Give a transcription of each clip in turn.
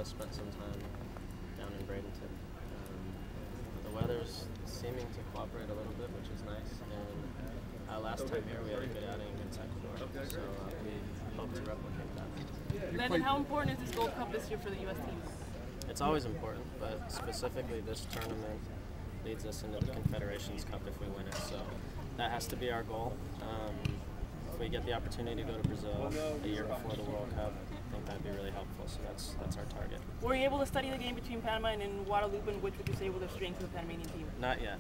us spent some time down in Bradenton. The weather's seeming to cooperate a little bit, which is nice. And last time here we had a good outing against Ecuador, so we hope to replicate that. Landon, how important is this Gold Cup this year for the U.S. team? It's always important, but specifically this tournament leads us into the Confederations Cup if we win it. So that has to be our goal. If we get the opportunity to go to Brazil a year before the World Cup, I think that'd be really helpful. So that's our target. Were you able to study the game between Panama and in Guadalupe, and which would you say were the strengths of the Panamanian team? Not yet.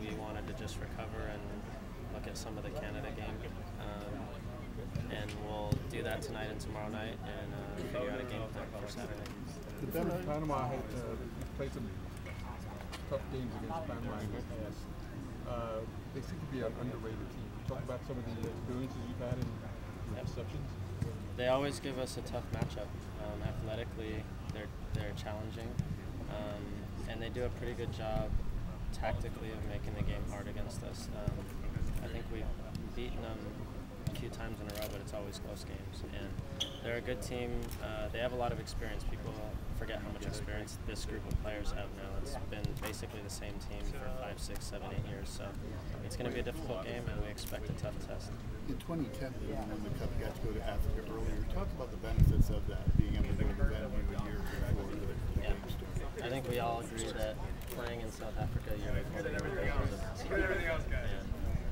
We wanted to just recover and look at some of the Canada game. And we'll do that tonight and tomorrow night and figure out a game plan for Saturday. The Panama had played some tough games against Panama in the past. They seem to be an underrated team. Talk about some of the experiences you've had and your perceptions. They always give us a tough matchup. Athletically, they're challenging, and they do a pretty good job tactically of making the game hard against us. I think we've beaten them a few times in a row, but it's always close games. And they're a good team. They have a lot of experience. People forget how much experience this group of players have now. It's been basically the same team for 5, 6, 7, 8 years. So it's going to be a difficult game, and we expect a tough test. In 2010, when you won the Cup, you got to go to Africa earlier. Talk about the benefits of that, being able to go to that a year before the game started. I think we all agree that playing in South Africa a year before the World Cup was a massive.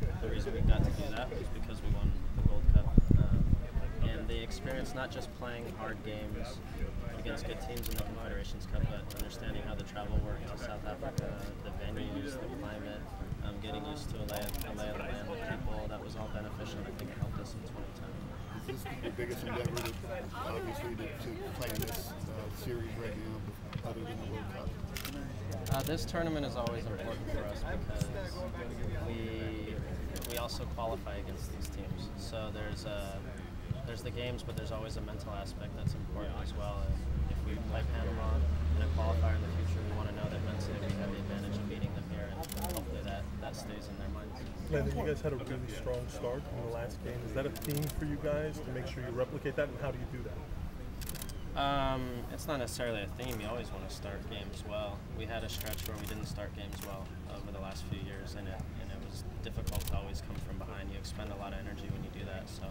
And the reason we got to do that was because we won the Gold Cup. And the experience, not just playing hard games against good teams in the Confederations Cup, but understanding how the travel worked to South Africa, the venues, the climate, getting used to a lay of the land with people, that was all beneficial, and I think it helped us in 2010. Is this your biggest endeavor, obviously, to play in this series right now, other than the World Cup? This tournament is always important for us because we also qualify against these teams. So there's the games, but there's always a mental aspect that's important as well. And if we play Panama in a qualifier in the future, we want to know that mentally we have the advantage of beating them here, and hopefully that stays in their minds. Landon, you guys had a really strong start in the last game. Is that a theme for you guys to make sure you replicate that, and how do you do that? It's not necessarily a theme. You always want to start games well. We had a stretch where we didn't start games well over the last few years, and it was difficult to always come from behind. You expend a lot of energy when you do that. So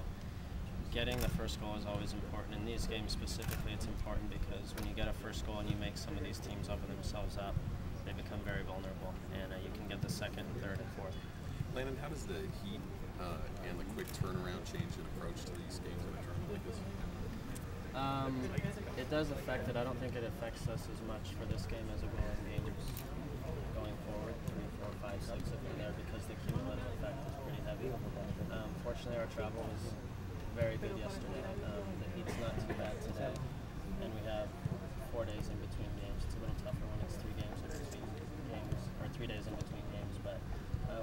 getting the first goal is always important. In these games specifically, it's important because when you get a first goal and you make some of these teams open themselves up, they become very vulnerable, and you can get the second, third, and fourth. Landon, how does the heat and the quick turnaround change an approach to these games in a tournament like this? It does affect it. I don't think it affects us as much for this game as it will in games going forward, 3, 4, 5, 6 if we're there, because the cumulative effect is pretty heavy. Fortunately, our travel was very good yesterday. The heat's not too bad today, and we have 4 days in between games. It's a little tougher when it's 3 games in between games, or 3 days in between games, but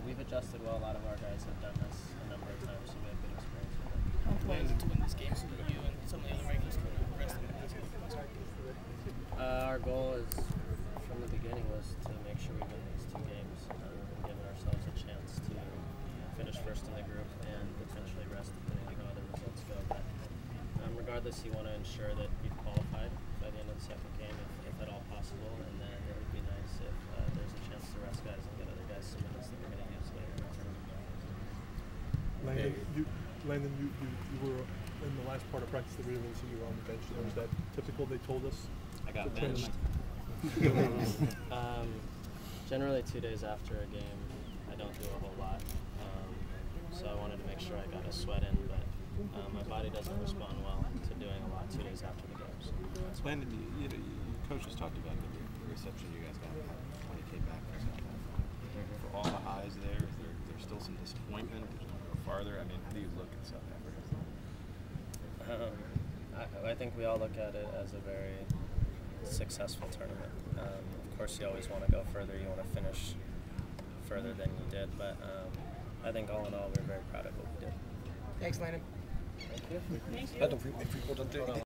we've adjusted well. A lot of our guys have done this a number of times, so we have good experience with it. How important is it to win this game so that you and some of the other regulars can rest in this game? Our goal is, from the beginning, was to make sure we win these 2 games and give ourselves a chance to finish first in the group and potentially rest depending on how other results go. But regardless, you want to ensure that you've qualified by the end of the second game, if at all possible, and then it would be nice if there's a chance to rest guys and get other guys some minutes that we're going to use later in the tournament. Landon, you were in the last part of practice that we didn't see you were on the bench. Was that typical? They told us. I got benched. Generally 2 days after a game, I don't do a whole lot. So I wanted to make sure I got a sweat in, but my body doesn't respond well to doing a lot 2 days after the game. So. Landon, your coach just talked about the reception you guys got when you came back from South Africa. For all the highs there, is there still some disappointment? Did you go farther? I mean, how do you look at South Africa? I think we all look at it as a very successful tournament. Of course, you always want to go further. You want to finish further than you did, but I think all in all, we're very proud of what we did. Thanks, Landon. Thank you. Thank you.